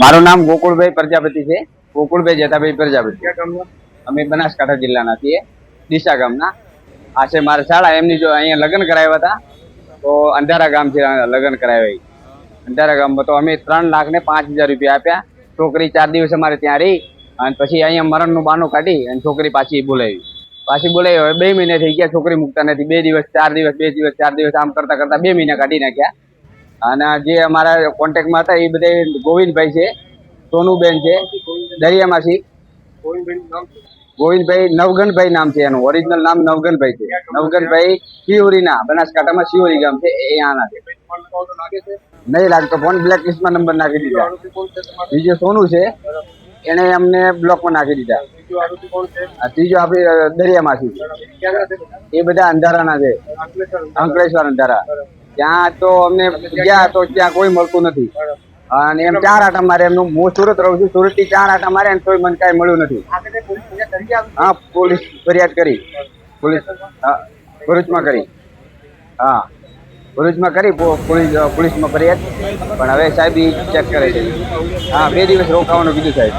મારું નામ ગોકુળભાઈ પ્રજાપતિ છે. ગોકુળભાઈ જેઠાભાઈ પ્રજાપતિ. અમે બનાસકાંઠા જિલ્લાના છીએ, ડીસા ગામના. આ છે મારા શાળા. એમની જો અહીંયા લગ્ન કરાવ્યા હતા, તો અંધારા ગામ છે લગ્ન કરાવ્યા. અંધારા ગામમાં તો અમે 3,05,000 રૂપિયા આપ્યા. છોકરી 4 દિવસ અમારે ત્યાં રહી અને પછી અહીંયા મરણનું બહાનું કાઢી અને છોકરી પાછી બોલાવી. હવે 2 મહિના થઈ ગયા, છોકરી મૂકતા નથી. 2 દિવસ 4 દિવસ 2 દિવસ 4 દિવસ આમ કરતા કરતા 2 મહિના કાઢી નાખ્યા. અને જે અમારા કોન્ટેક્ટમાં હતા એ બધા ગોવિંદભાઈ છે, સોનુબેન છે, દરિયામાંથી. ગોવિંદભાઈ નવગણભાઈ નામ છે એનું, ઓરિજિનલ નામ નવગણભાઈ છે. નવગણભાઈ શિહોરીના, બનાસકાંઠામાં શિહોરી ગામ છે, એ આના છે. નહીં લાગતો ફોન, બ્લેક લિસ્ટમાં નંબર નાખી દીધા. બીજો સોનુ છે, એને અમને બ્લોકમાં નાખી દીધા. ત્રીજો આપણી દરિયામાંથી. એ બધા અંધારાના છે, અંકલેશ્વર અંધારા. ત્યાં તો અમને ગયા તો ત્યાં કોઈ મળતું નથી. અને એમ 4 આટા મારે. એમનું હું સુરત રહું છું, સુરત થી 4 આટા મારે તોય મને કાંઈ મળ્યું નથી. હા, પોલીસ ફરિયાદ કરી, ભરૂચમાં કરી. હા, ભરૂચમાં કરી પોલીસમાં ફરિયાદ. પણ હવે સાહેબ ચેક કરે છે. હા, 2 દિવસ રોકાવાનું કીધું સાહેબ.